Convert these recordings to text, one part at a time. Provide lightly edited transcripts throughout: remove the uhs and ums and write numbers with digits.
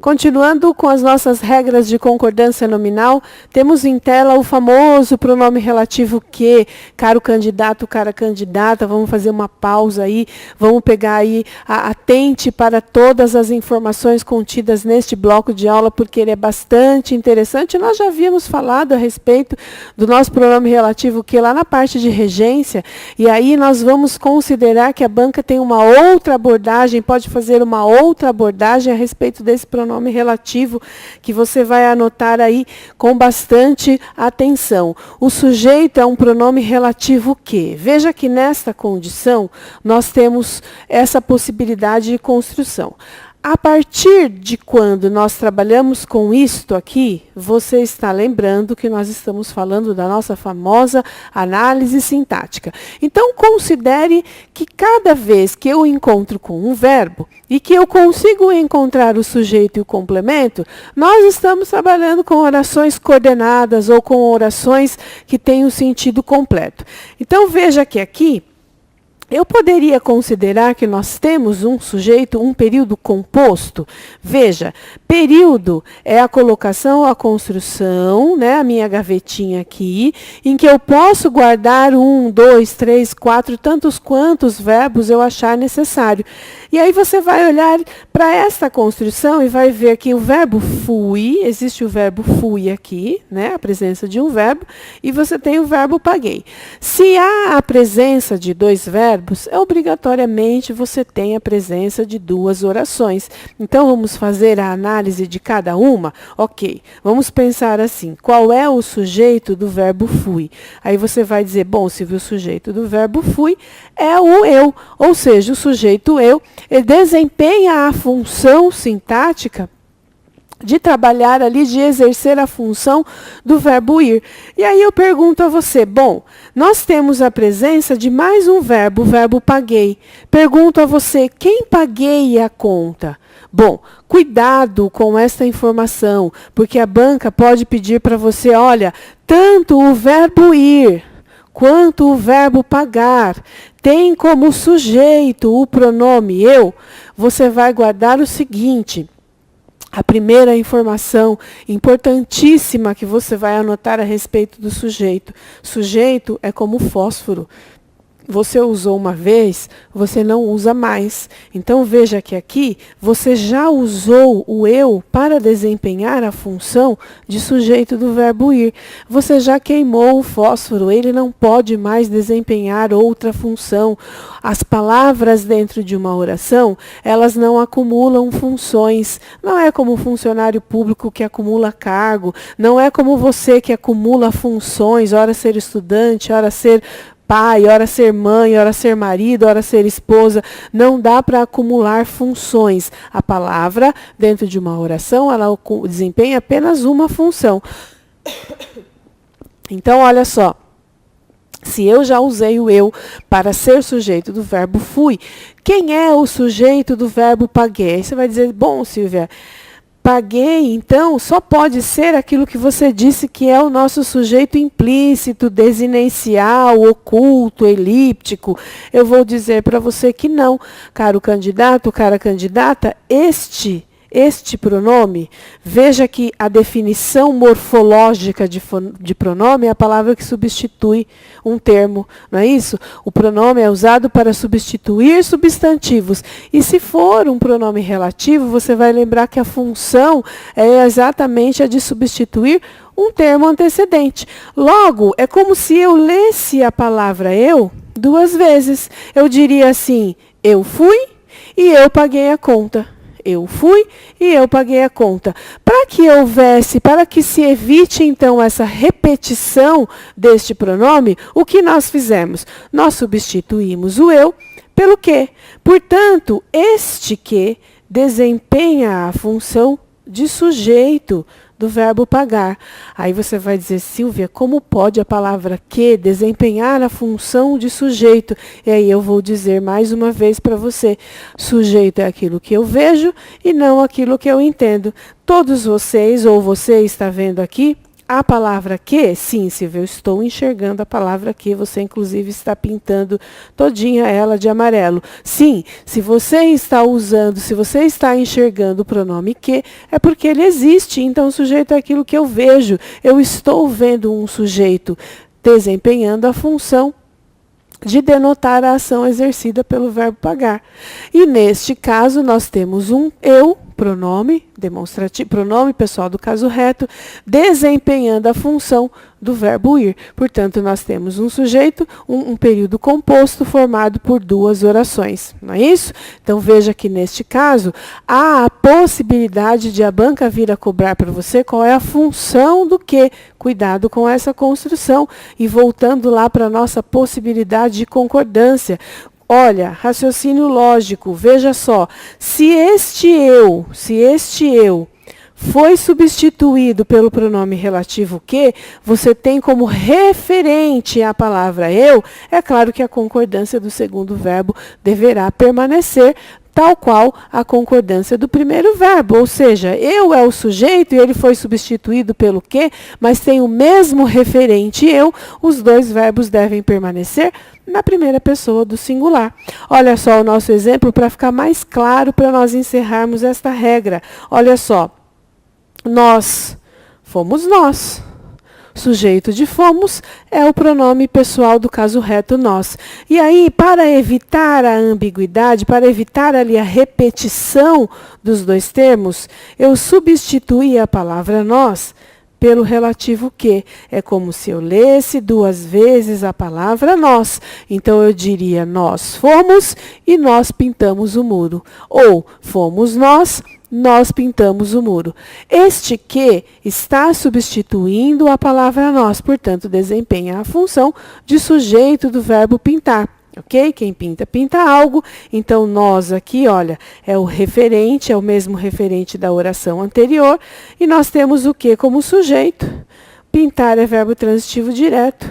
Continuando com as nossas regras de concordância nominal, temos em tela o famoso pronome relativo que, caro candidato, cara candidata, vamos fazer uma pausa aí, vamos pegar aí, atente para todas as informações contidas neste bloco de aula, porque ele é bastante interessante. Nós já havíamos falado a respeito do nosso pronome relativo que lá na parte de regência, e aí nós vamos considerar que a banca tem uma outra abordagem, pode fazer uma outra abordagem a respeito desse pronome relativo, que você vai anotar aí com bastante atenção. O sujeito é um pronome relativo que. Veja que nesta condição, nós temos essa possibilidade de construção. A partir de quando nós trabalhamos com isto aqui, você está lembrando que nós estamos falando da nossa famosa análise sintática. Então, considere que cada vez que eu encontro com um verbo e que eu consigo encontrar o sujeito e o complemento, nós estamos trabalhando com orações coordenadas ou com orações que têm um sentido completo. Então, veja que aqui, eu poderia considerar que nós temos um sujeito, um período composto. Veja, período é a colocação, a construção, né, a minha gavetinha aqui, em que eu posso guardar 1, 2, 3, 4, tantos quantos verbos eu achar necessário. E aí você vai olhar para esta construção e vai ver que o verbo fui, existe o verbo fui aqui, né, a presença de um verbo, e você tem o verbo paguei. Se há a presença de dois verbos, obrigatoriamente você tem a presença de duas orações. Então, vamos fazer a análise de cada uma? Ok, vamos pensar assim, qual é o sujeito do verbo fui? Aí você vai dizer, bom, se o sujeito do verbo fui é o eu, ou seja, o sujeito eu, ele desempenha a função sintática de trabalhar ali, de exercer a função do verbo ir. E aí eu pergunto a você, bom, nós temos a presença de mais um verbo, o verbo paguei. Pergunto a você, quem pagueia a conta? Bom, cuidado com esta informação, porque a banca pode pedir para você, olha, tanto o verbo ir quanto o verbo pagar tem como sujeito o pronome eu. Você vai guardar o seguinte: a primeira informação importantíssima que você vai anotar a respeito do sujeito. Sujeito é como fósforo. Você usou uma vez, você não usa mais. Então, veja que aqui você já usou o eu para desempenhar a função de sujeito do verbo ir. Você já queimou o fósforo, ele não pode mais desempenhar outra função. As palavras dentro de uma oração, elas não acumulam funções. Não é como o funcionário público que acumula cargo, não é como você que acumula funções, ora ser estudante, ora ser pai, ora ser mãe, ora ser marido, ora ser esposa. Não dá para acumular funções. A palavra, dentro de uma oração, ela desempenha apenas uma função. Então, olha só. Se eu já usei o eu para ser sujeito do verbo fui, quem é o sujeito do verbo paguei? Aí você vai dizer, bom, Silvia, paguei, então, só pode ser aquilo que você disse que é o nosso sujeito implícito, desinencial, oculto, elíptico. Eu vou dizer para você que não, caro candidato, cara candidata, este pronome, veja que a definição morfológica de pronome é a palavra que substitui um termo, não é isso? O pronome é usado para substituir substantivos. E se for um pronome relativo, você vai lembrar que a função é exatamente a de substituir um termo antecedente. Logo, é como se eu lesse a palavra eu duas vezes. Eu diria assim, eu fui e eu paguei a conta. Eu fui e eu paguei a conta. Para que se evite, então, essa repetição deste pronome, o que nós fizemos? Nós substituímos o eu pelo que. Portanto, este que desempenha a função de sujeito do verbo pagar. Aí você vai dizer, Silvia, como pode a palavra que desempenhar a função de sujeito? E aí eu vou dizer mais uma vez para você, sujeito é aquilo que eu vejo e não aquilo que eu entendo. Todos vocês, ou você está vendo aqui, A palavra que, sim, Silvia, eu estou enxergando a palavra que, você inclusive está pintando todinha ela de amarelo. Sim, se você está usando, se você está enxergando o pronome que, é porque ele existe. Então, o sujeito é aquilo que eu vejo. Eu estou vendo um sujeito desempenhando a função de denotar a ação exercida pelo verbo pagar. E neste caso, nós temos um eu, pronome demonstrativo, pronome pessoal do caso reto, desempenhando a função do verbo ir. Portanto, nós temos um sujeito, um período composto formado por duas orações. Não é isso? Então, veja que neste caso, há a possibilidade de a banca vir a cobrar para você qual é a função do que. Cuidado com essa construção. E voltando lá para a nossa possibilidade de concordância. Olha, raciocínio lógico, veja só, se este eu foi substituído pelo pronome relativo que, você tem como referente a palavra eu, é claro que a concordância do segundo verbo deverá permanecer, tal qual a concordância do primeiro verbo, ou seja, eu é o sujeito e ele foi substituído pelo que, mas tem o mesmo referente eu, os dois verbos devem permanecer na primeira pessoa do singular. Olha só o nosso exemplo para ficar mais claro para nós encerrarmos esta regra. Olha só, nós, fomos nós. Sujeito de fomos é o pronome pessoal do caso reto nós. E aí, para evitar a ambiguidade, para evitar ali a repetição dos dois termos, eu substituí a palavra nós pelo relativo que. É como se eu lesse duas vezes a palavra nós. Então, eu diria nós fomos e nós pintamos o muro. Ou fomos nós pintamos o muro. Este que está substituindo a palavra nós, portanto, desempenha a função de sujeito do verbo pintar. Ok? Quem pinta, pinta algo. Então, nós aqui, olha, é o referente, é o mesmo referente da oração anterior. E nós temos o que como sujeito? Pintar é verbo transitivo direto.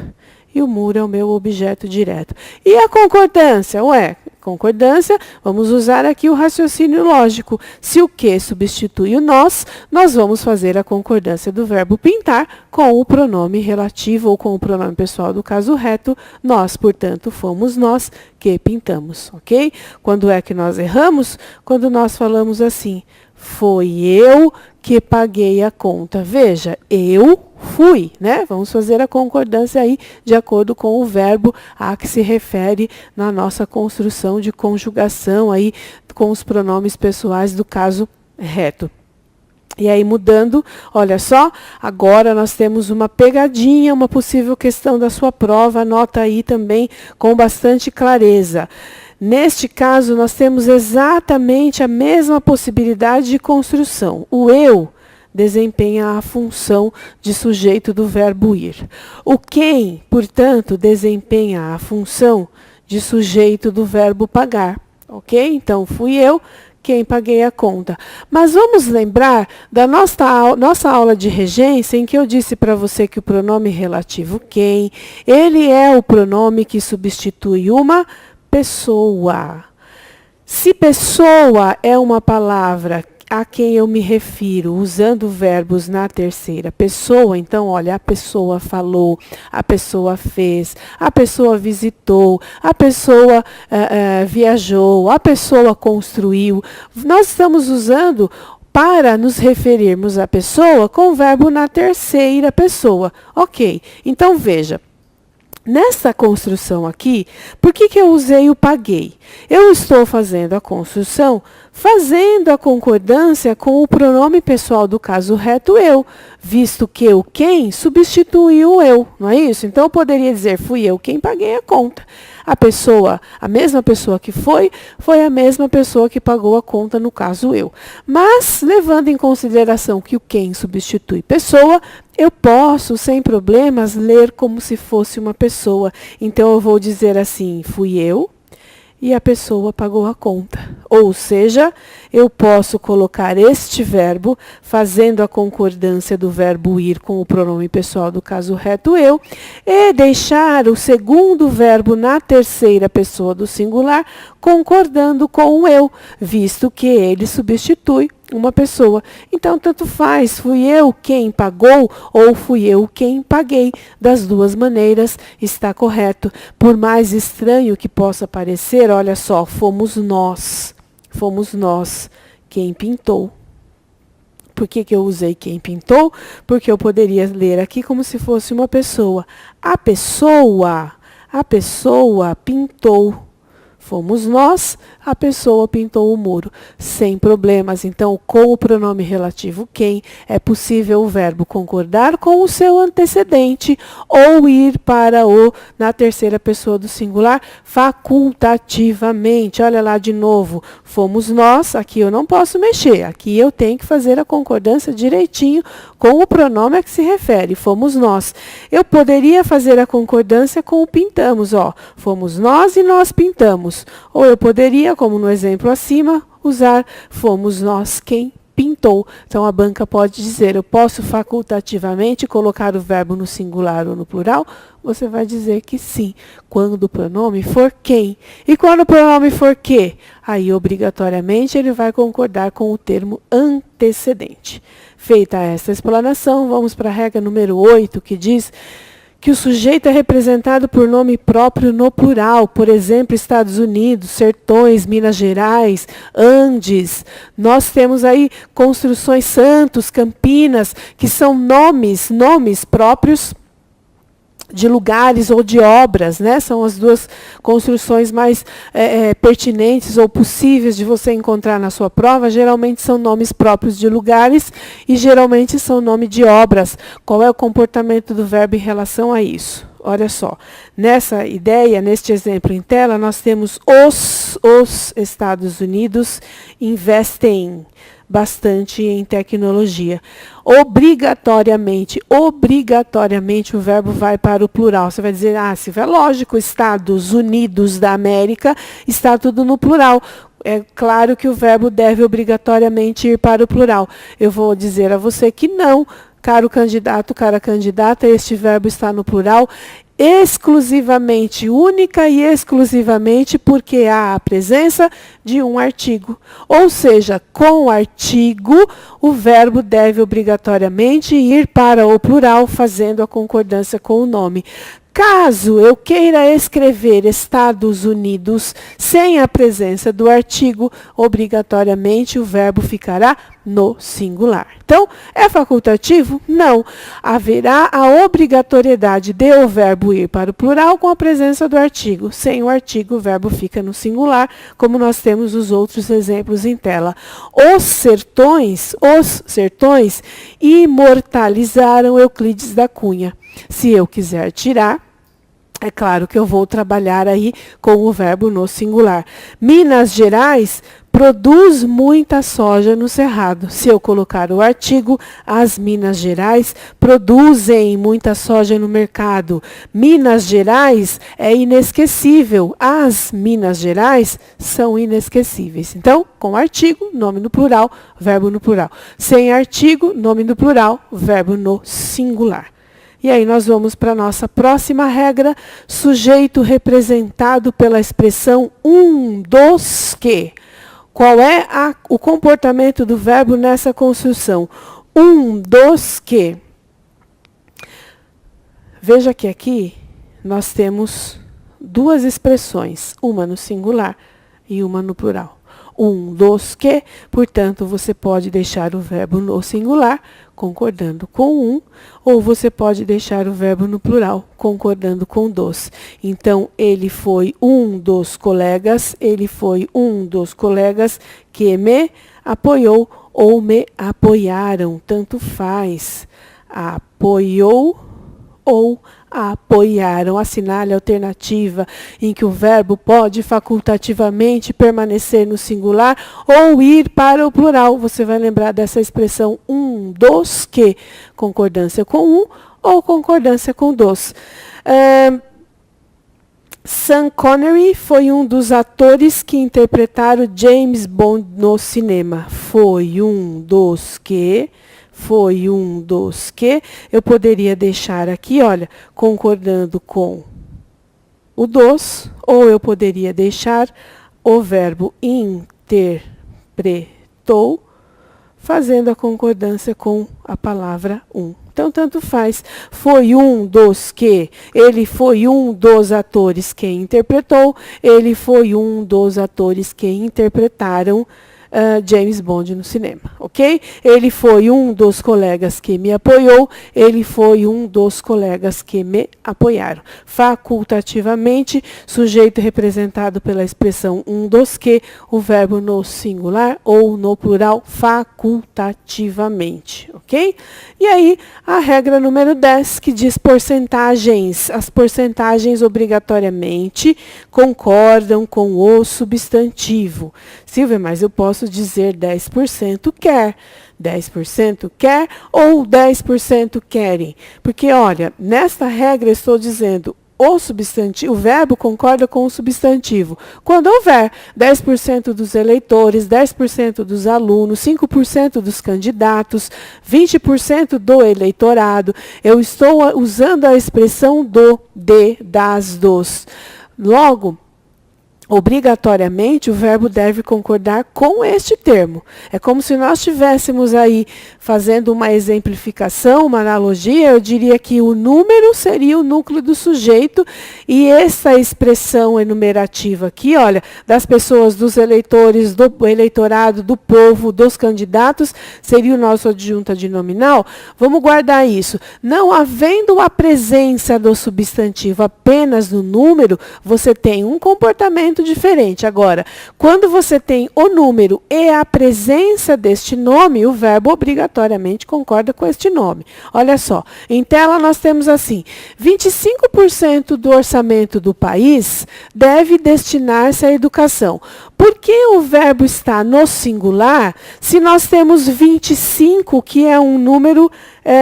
E o muro é o meu objeto direto. E a concordância? Ué, concordância, vamos usar aqui o raciocínio lógico. Se o que substitui o nós vamos fazer a concordância do verbo pintar com o pronome relativo ou com o pronome pessoal do caso reto, nós. Portanto, fomos nós que pintamos, ok? Quando é que nós erramos? Quando nós falamos assim, foi eu que paguei a conta. Veja, eu fui, né? Vamos fazer a concordância aí de acordo com o verbo a que se refere na nossa construção de conjugação aí com os pronomes pessoais do caso reto. E aí, mudando, olha só, agora nós temos uma pegadinha, uma possível questão da sua prova, anota aí também com bastante clareza. Neste caso, nós temos exatamente a mesma possibilidade de construção. O eu desempenha a função de sujeito do verbo ir. O quem, portanto, desempenha a função de sujeito do verbo pagar. Ok? Então, fui eu quem paguei a conta. Mas vamos lembrar da nossa aula de regência, em que eu disse para você que o pronome relativo quem, ele é o pronome que substitui uma pessoa. Se pessoa é uma palavra a quem eu me refiro, usando verbos na terceira pessoa, então, olha, a pessoa falou, a pessoa fez, a pessoa visitou, a pessoa viajou, a pessoa construiu. Nós estamos usando para nos referirmos à pessoa com o verbo na terceira pessoa. Ok, então veja. Nessa construção aqui, por que eu usei o paguei? Eu estou fazendo a construção, fazendo a concordância com o pronome pessoal do caso reto eu, visto que o quem substituiu o eu, não é isso? Então, eu poderia dizer, fui eu quem paguei a conta. A pessoa, a mesma pessoa que foi a mesma pessoa que pagou a conta, no caso eu. Mas, levando em consideração que o quem substitui pessoa, eu posso, sem problemas, ler como se fosse uma pessoa. Então, eu vou dizer assim, fui eu e a pessoa pagou a conta. Ou seja, eu posso colocar este verbo, fazendo a concordância do verbo ir com o pronome pessoal do caso reto eu, e deixar o segundo verbo na terceira pessoa do singular, concordando com o eu, visto que ele substitui uma pessoa. Então, tanto faz, fui eu quem pagou ou fui eu quem paguei. Das duas maneiras está correto. Por mais estranho que possa parecer, olha só, fomos nós quem pintou. Por que eu usei quem pintou? Porque eu poderia ler aqui como se fosse uma pessoa. A pessoa pintou. Fomos nós, a pessoa pintou o muro, sem problemas. Então, com o pronome relativo quem, é possível o verbo concordar com o seu antecedente ou ir para o, na terceira pessoa do singular, facultativamente. Olha lá de novo, fomos nós, aqui eu não posso mexer, aqui eu tenho que fazer a concordância direitinho com o pronome a que se refere, fomos nós. Eu poderia fazer a concordância com o pintamos, ó, fomos nós e nós pintamos. Ou eu poderia, como no exemplo acima, usar fomos nós quem pintou. Então, a banca pode dizer, eu posso facultativamente colocar o verbo no singular ou no plural? Você vai dizer que sim, quando o pronome for quem. E quando o pronome for que? Aí, obrigatoriamente, ele vai concordar com o termo antecedente. Feita essa explanação, vamos para a regra número 8, que diz que o sujeito é representado por nome próprio no plural, por exemplo, Estados Unidos, Sertões, Minas Gerais, Andes. Nós temos aí Construções Santos, Campinas, que são nomes próprios de lugares ou de obras, né? São as duas construções mais pertinentes ou possíveis de você encontrar na sua prova. Geralmente são nomes próprios de lugares e geralmente são nome de obras. Qual é o comportamento do verbo em relação a isso? Olha só, nessa ideia, neste exemplo em tela, nós temos os Estados Unidos investem bastante em tecnologia. Obrigatoriamente o verbo vai para o plural. Você vai dizer, Silvia, é lógico, Estados Unidos da América, está tudo no plural. É claro que o verbo deve obrigatoriamente ir para o plural. Eu vou dizer a você que não, caro candidato, cara candidata, este verbo está no plural exclusivamente, única e exclusivamente porque há a presença de um artigo. Ou seja, com o artigo, o verbo deve obrigatoriamente ir para o plural, fazendo a concordância com o nome. Caso eu queira escrever Estados Unidos sem a presença do artigo, obrigatoriamente o verbo ficará no singular. Então, é facultativo? Não. Haverá a obrigatoriedade de o verbo ir para o plural com a presença do artigo. Sem o artigo, o verbo fica no singular, como nós temos os outros exemplos em tela. Os sertões imortalizaram Euclides da Cunha. Se eu quiser tirar, é claro que eu vou trabalhar aí com o verbo no singular. Minas Gerais produz muita soja no cerrado. Se eu colocar o artigo, as Minas Gerais produzem muita soja no mercado. Minas Gerais é inesquecível. As Minas Gerais são inesquecíveis. Então, com artigo, nome no plural, verbo no plural. Sem artigo, nome no plural, verbo no singular. E aí nós vamos para a nossa próxima regra, sujeito representado pela expressão dos que. Qual é o comportamento do verbo nessa construção? Dos que. Veja que aqui nós temos duas expressões, uma no singular e uma no plural. Dos que, portanto, você pode deixar o verbo no singular, concordando com ou você pode deixar o verbo no plural, concordando com dos. Então, ele foi dos colegas, que me apoiou ou me apoiaram, tanto faz. Apoiou ou apoiaram. Assinale a alternativa em que o verbo pode facultativamente permanecer no singular ou ir para o plural. Você vai lembrar dessa expressão dos que, concordância com ou concordância com dos. Sean Connery foi um dos atores que interpretaram James Bond no cinema. Foi um dos que. Eu poderia deixar aqui, olha, concordando com o dos, ou eu poderia deixar o verbo interpretou, fazendo a concordância com a palavra um. Então, tanto faz. Foi um dos que, ele foi um dos atores que interpretou, ele foi um dos atores que interpretaram James Bond no cinema, ok? Ele foi um dos colegas que me apoiou, ele foi um dos colegas que me apoiaram. Facultativamente, sujeito representado pela expressão um dos que, o verbo no singular ou no plural facultativamente, ok? E aí, a regra número 10, que diz porcentagens. As porcentagens obrigatoriamente concordam com o substantivo. Silvia, mas eu posso dizer 10% quer. 10% quer ou 10% querem? Porque, olha, nesta regra eu estou dizendo o substantivo, o verbo concorda com o substantivo. Quando houver 10% dos eleitores, 10% dos alunos, 5% dos candidatos, 20% do eleitorado, eu estou usando a expressão do, de, das, dos. Logo, obrigatoriamente, o verbo deve concordar com este termo. É como se nós estivéssemos aí fazendo uma exemplificação, uma analogia, eu diria que o número seria o núcleo do sujeito e essa expressão enumerativa aqui, olha, das pessoas, dos eleitores, do eleitorado, do povo, dos candidatos, seria o nosso adjunto adnominal. Vamos guardar isso. Não havendo a presença do substantivo apenas no número, você tem um comportamento diferente. Agora, quando você tem o número e a presença deste nome, o verbo obrigatoriamente concorda com este nome. Olha só, em tela nós temos assim, 25% do orçamento do país deve destinar-se à educação. Por que o verbo está no singular se nós temos 25, que é um número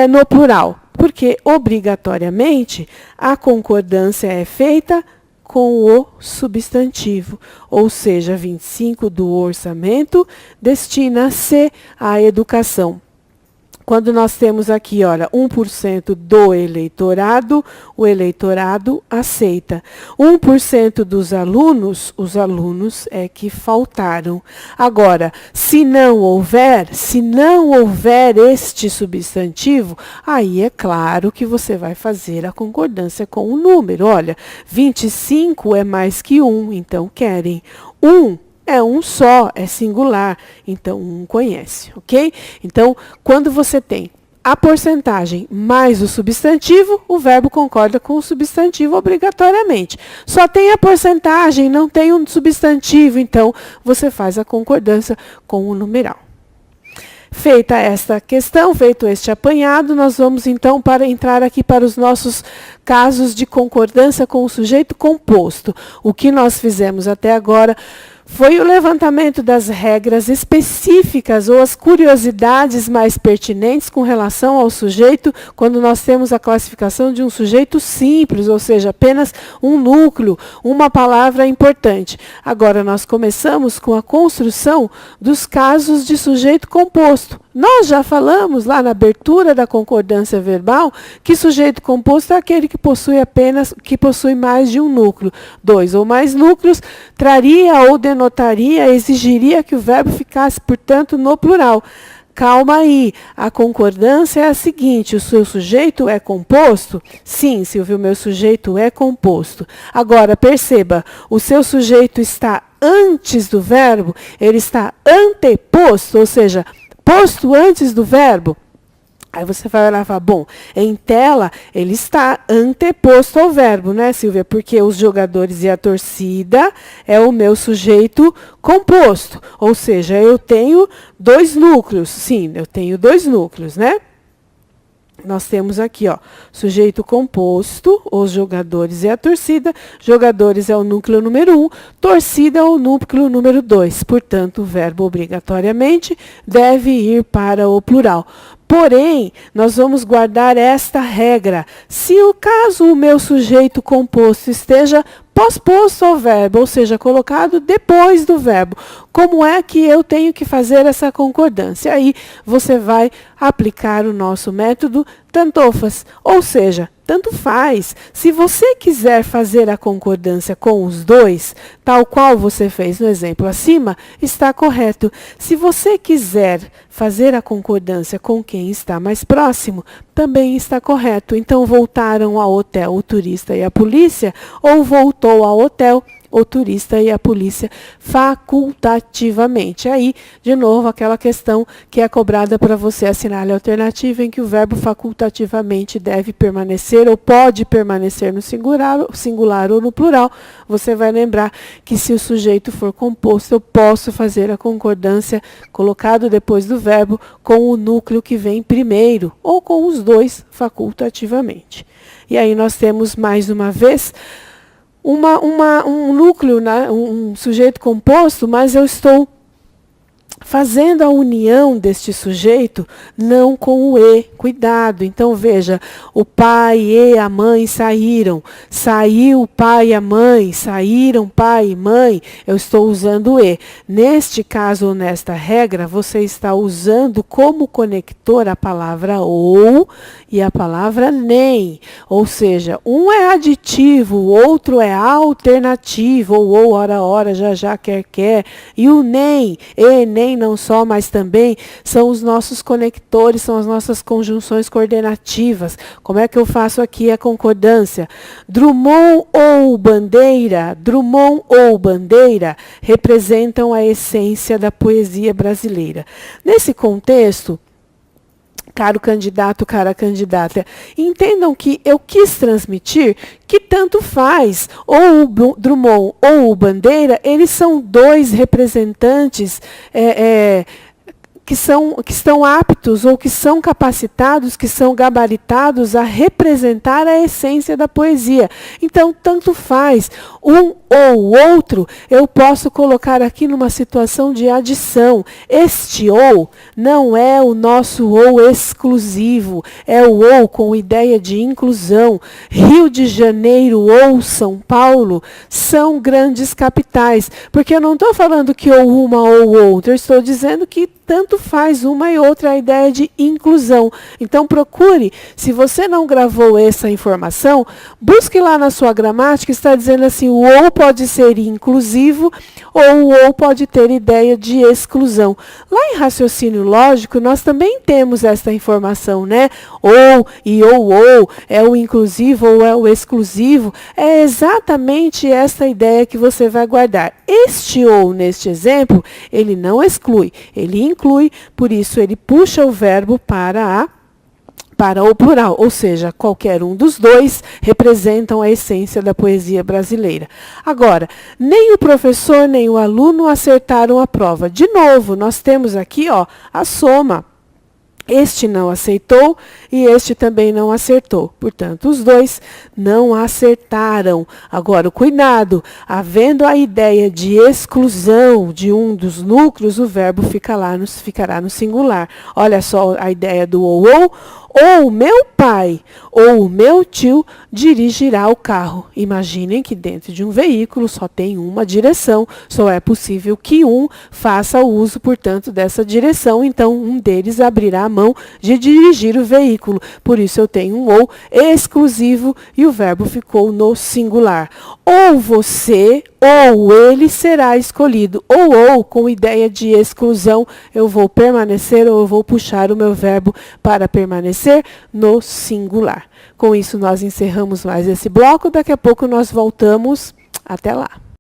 no plural? Porque, obrigatoriamente, a concordância é feita com o substantivo, ou seja, 25 do orçamento destina-se à educação. Quando nós temos aqui, olha, 1% do eleitorado, o eleitorado aceita. 1% dos alunos, os alunos é que faltaram. Agora, se não houver este substantivo, aí é claro que você vai fazer a concordância com o número. Olha, 25 é mais que 1, então querem. 1 é um só, é singular, então um conhece, ok? Então, quando você tem a porcentagem mais o substantivo, o verbo concorda com o substantivo obrigatoriamente. Só tem a porcentagem, não tem um substantivo, então você faz a concordância com o numeral. Feita esta questão, feito este apanhado, nós vamos então entrar aqui para os nossos casos de concordância com o sujeito composto. O que nós fizemos até agora foi o levantamento das regras específicas ou as curiosidades mais pertinentes com relação ao sujeito, quando nós temos a classificação de um sujeito simples, ou seja, apenas um núcleo, uma palavra importante. Agora, nós começamos com a construção dos casos de sujeito composto. Nós já falamos lá na abertura da concordância verbal que sujeito composto é aquele que possui mais de um núcleo. 2 ou mais núcleos traria ou denotaria, exigiria que o verbo ficasse, portanto, no plural. Calma aí, a concordância é a seguinte, o seu sujeito é composto? Sim, Silvio, o meu sujeito é composto. Agora, perceba, o seu sujeito está antes do verbo, ele está anteposto, ou seja, posto antes do verbo. Aí você vai olhar e falar, bom, em tela ele está anteposto ao verbo, né, Silvia? Porque os jogadores e a torcida é o meu sujeito composto. Ou seja, eu tenho 2 núcleos. Sim, eu tenho 2 núcleos, né? Nós temos aqui, ó, sujeito composto, os jogadores e a torcida. Jogadores é o núcleo número 1, torcida é o núcleo número 2. Portanto, o verbo obrigatoriamente deve ir para o plural. Porém, nós vamos guardar esta regra. Se o caso o meu sujeito composto esteja pós-posto ao verbo, ou seja, colocado depois do verbo. Como é que eu tenho que fazer essa concordância? Aí você vai aplicar o nosso método tantofas, ou seja, tanto faz. Se você quiser fazer a concordância com os dois, tal qual você fez no exemplo acima, está correto. Se você quiser fazer a concordância com quem está mais próximo, também está correto. Então, voltaram ao hotel o turista e a polícia, ou voltou ao hotel o turista e a polícia facultativamente. Aí, de novo, aquela questão que é cobrada para você assinar a alternativa em que o verbo facultativamente deve permanecer ou pode permanecer no singular ou no plural. Você vai lembrar que se o sujeito for composto, eu posso fazer a concordância colocado depois do verbo com o núcleo que vem primeiro ou com os dois facultativamente. E aí nós temos mais uma vez um núcleo, né, um sujeito composto, mas eu estou fazendo a união deste sujeito não com o e. Cuidado. Então, veja, o pai e a mãe saíram. Saiu o pai e a mãe. Saíram pai e mãe. Eu estou usando o e. Neste caso, ou nesta regra, você está usando como conector a palavra ou e a palavra nem. Ou seja, um é aditivo, o outro é alternativo, ou ora, já, quer. E o nem, e nem não só, mas também são os nossos conectores, são as nossas conjunções coordenativas. Como é que eu faço aqui a concordância? Drummond ou bandeira representam a essência da poesia brasileira. Nesse contexto, caro candidato, cara candidata, entendam que eu quis transmitir que tanto faz, ou o Drummond ou o Bandeira, eles são dois representantes que estão aptos ou que são capacitados, que são gabaritados a representar a essência da poesia. Então, tanto faz, um ou outro, eu posso colocar aqui numa situação de adição. Este ou não é o nosso ou exclusivo, é o ou com ideia de inclusão. Rio de Janeiro ou São Paulo são grandes capitais, porque eu não estou falando que ou uma ou outra, eu estou dizendo que tanto faz uma e outra a ideia de inclusão. Então procure, se você não gravou essa informação, busque lá na sua gramática, está dizendo assim, o ou pode ser inclusivo ou o ou pode ter ideia de exclusão. Lá em raciocínio lógico, nós também temos esta informação, né? Ou e ou, é o inclusivo ou é o exclusivo. É exatamente esta ideia que você vai guardar. Este ou, neste exemplo, ele não exclui, ele inclui, por isso ele puxa o verbo para o plural, ou seja, qualquer um dos dois representam a essência da poesia brasileira. Agora, nem o professor nem o aluno acertaram a prova. De novo, nós temos aqui a soma. Este não aceitou e este também não acertou. Portanto, os dois não acertaram. Agora, cuidado, havendo a ideia de exclusão de um dos núcleos, o verbo ficará no singular. Olha só a ideia do ou o meu pai ou o meu tio dirigirá o carro. Imaginem que dentro de um veículo só tem uma direção, só é possível que um faça o uso, portanto, dessa direção, então um deles abrirá a mão de dirigir o veículo. Por isso eu tenho um ou exclusivo e o verbo ficou no singular. Ou você ou ele será escolhido. Ou com ideia de exclusão, eu vou permanecer ou eu vou puxar o meu verbo para permanecer no singular. Com isso, nós encerramos mais esse bloco. Daqui a pouco nós voltamos. Até lá.